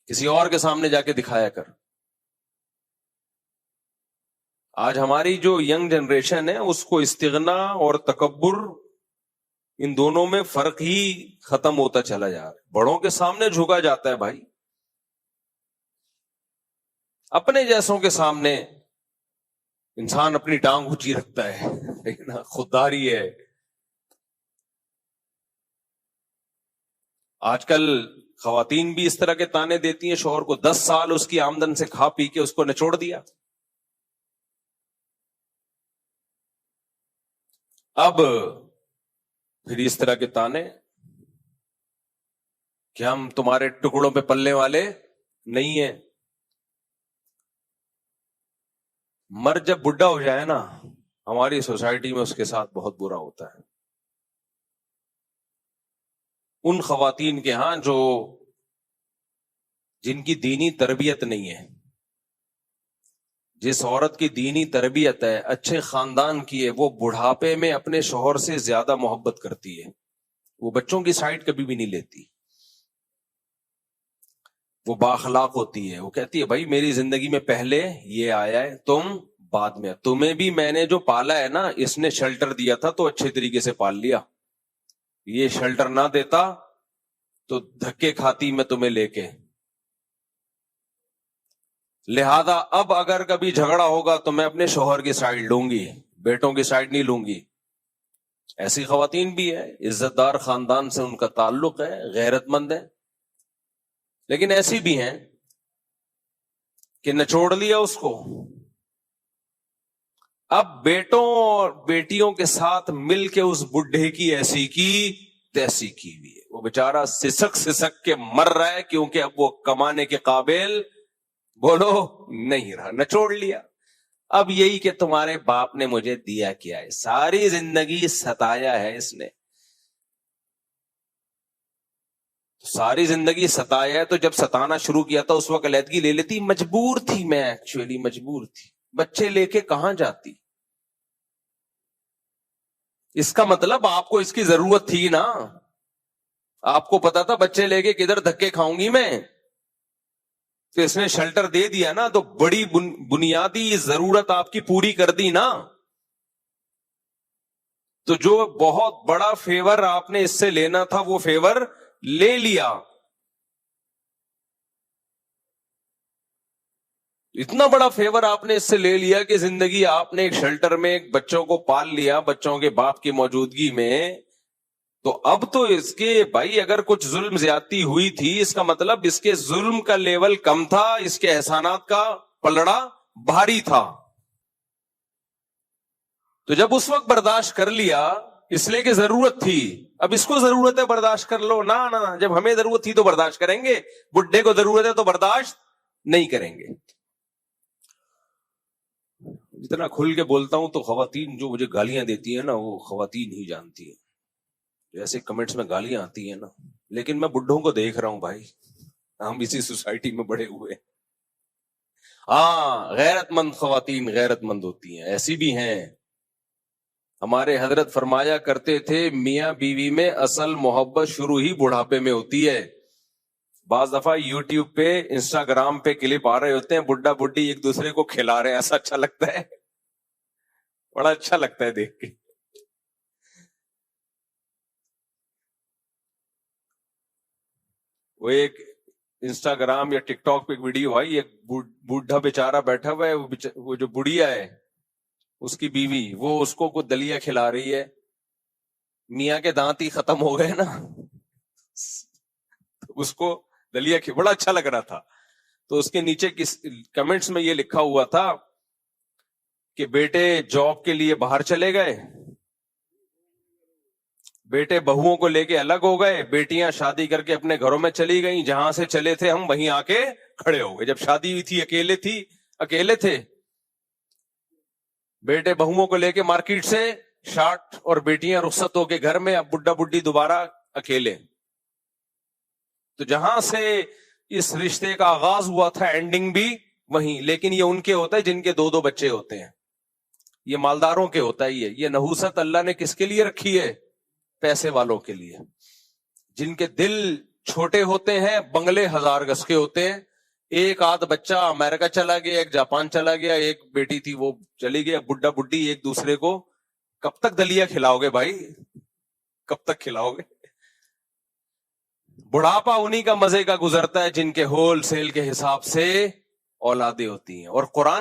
کسی اور کے سامنے جا کے دکھایا کر. آج ہماری جو ینگ جنریشن ہے اس کو استغنا اور تکبر ان دونوں میں فرق ہی ختم ہوتا چلا جا رہا ہے. بڑوں کے سامنے جھکا جاتا ہے بھائی، اپنے جیسوں کے سامنے انسان اپنی ٹانگ اونچی رکھتا ہے، لیکن خودداری ہے. آج کل خواتین بھی اس طرح کے تانے دیتی ہیں شوہر کو، 10 سال اس کی آمدن سے کھا پی کے اس کو نچوڑ دیا. اب پھر اس طرح کے تانے کہ ہم تمہارے ٹکڑوں پہ پلنے والے نہیں ہیں. مرد جب بڈھا ہو جائے نا، ہماری سوسائٹی میں اس کے ساتھ بہت برا ہوتا ہے. ان خواتین کے ہاں جو جن کی دینی تربیت نہیں ہے، جس عورت کی دینی تربیت ہے، اچھے خاندان کی ہے، وہ بڑھاپے میں اپنے شوہر سے زیادہ محبت کرتی ہے. وہ بچوں کی سائڈ کبھی بھی نہیں لیتی. وہ بااخلاق ہوتی ہے. وہ کہتی ہے بھائی میری زندگی میں پہلے یہ آیا ہے، تم بعد میں. تمہیں بھی میں نے جو پالا ہے نا، اس نے شیلٹر دیا تھا تو اچھے طریقے سے پال لیا. یہ شیلٹر نہ دیتا تو دھکے کھاتی میں تمہیں لے کے. لہذا اب اگر کبھی جھگڑا ہوگا تو میں اپنے شوہر کی سائڈ لوں گی، بیٹوں کی سائڈ نہیں لوں گی. ایسی خواتین بھی ہے، عزت دار خاندان سے ان کا تعلق ہے، غیرت مند ہے. لیکن ایسی بھی ہیں کہ نچوڑ لیا اس کو. اب بیٹوں اور بیٹیوں کے ساتھ مل کے اس بڈھے کی ایسی کی تیسی کی ہوئی ہے. وہ بیچارہ سسک سسک کے مر رہا ہے کیونکہ اب وہ کمانے کے قابل بولو نہیں رہا، نچوڑ لیا. اب یہی کہ تمہارے باپ نے مجھے دیا کیا ہے، ساری زندگی ستایا ہے اس نے، ساری زندگی ستایا ہے. تو جب ستانا شروع کیا تھا اس وقت علیحدگی لے لیتی. مجبور تھی میں، ایکچولی مجبور تھی. بچے لے کے کہاں جاتی؟ اس کا مطلب آپ کو اس کی ضرورت تھی نا, آپ کو پتا تھا بچے لے کے کدھر دھکے کھاؤں گی میں, تو اس نے شیلٹر دے دیا نا, تو بڑی بنیادی ضرورت آپ کی پوری کر دی نا. تو جو بہت بڑا فیور آپ نے اس سے لینا تھا وہ فیور لے لیا. اتنا بڑا فیور آپ نے اس سے لے لیا کہ زندگی آپ نے ایک شیلٹر میں ایک بچوں کو پال لیا بچوں کے باپ کی موجودگی میں. تو اب تو اس کے بھائی اگر کچھ ظلم زیادتی ہوئی تھی, اس کا مطلب اس کے ظلم کا لیول کم تھا, اس کے احسانات کا پلڑا بھاری تھا. تو جب اس وقت برداشت کر لیا اس لیے کہ ضرورت تھی, اب اس کو ضرورت ہے برداشت کر لو. نہ جب ہمیں ضرورت تھی تو برداشت کریں گے, بڈھے کو ضرورت ہے تو برداشت نہیں کریں گے. جتنا کھل کے بولتا ہوں تو خواتین جو مجھے گالیاں دیتی ہیں نا وہ خواتین ہی جانتی ہیں. ایسے کمنٹس میں گالیاں آتی ہیں نا, لیکن میں بڈھوں کو دیکھ رہا ہوں بھائی, ہم اسی سوسائٹی میں بڑے ہوئے. ہاں غیرت مند خواتین غیرت مند ہوتی ہیں, ایسی بھی ہیں. ہمارے حضرت فرمایا کرتے تھے میاں بیوی میں اصل محبت شروع ہی بڑھاپے میں ہوتی ہے. بعض دفعہ یوٹیوب پہ انسٹاگرام پہ کلپ آ رہے ہوتے ہیں بڈھا بڈھی ایک دوسرے کو کھلا رہے ہیں, ایسا اچھا لگتا ہے, بڑا اچھا لگتا ہے دیکھ کے. وہ ایک انسٹاگرام یا ٹک ٹاک پہ ایک ویڈیو آئی, ایک بوڑھا بیچارہ بیٹھا ہوا ہے, وہ جو بڑھیا ہے اس کی بیوی, وہ اس کو کچھ دلیا کھلا رہی ہے. میاں کے دانت ہی ختم ہو گئے نا, اس کو دلیا بڑا اچھا لگ رہا تھا. تو اس کے نیچے کمنٹس میں یہ لکھا ہوا تھا کہ بیٹے جاب کے لیے باہر چلے گئے, بیٹے بہوؤں کو لے کے الگ ہو گئے, بیٹیاں شادی کر کے اپنے گھروں میں چلی گئیں, جہاں سے چلے تھے ہم وہیں آ کے کھڑے ہو گئے. جب شادی ہوئی تھی اکیلے تھے, بیٹے بہوؤں کو لے کے مارکیٹ سے شارٹ, اور بیٹیاں رخصت ہو کے گھر میں, اب بڈھا بڈھی دوبارہ اکیلے. تو جہاں سے اس رشتے کا آغاز ہوا تھا اینڈنگ بھی وہیں. لیکن یہ ان کے ہوتا ہے جن کے دو بچے ہوتے ہیں, یہ مالداروں کے ہوتا ہے. یہ نحوست اللہ نے کس کے لیے رکھی ہے؟ پیسے والوں کے لیے. جن کے دل چھوٹے ہوتے ہیں, بنگلے 1000 گز کے ہوتے ہیں. ایک آدھ بچہ امریکہ چلا گیا, ایک جاپان چلا گیا, ایک بیٹی تھی وہ چلی گئی. بڈھا بڈھی ایک دوسرے کو کب تک دلیا کھلاؤ گے بھائی, کب تک کھلاؤ گے؟ بڑھاپا انہی کا مزے کا گزرتا ہے جن کے ہول سیل کے حساب سے اولادیں ہوتی ہیں. اور قرآن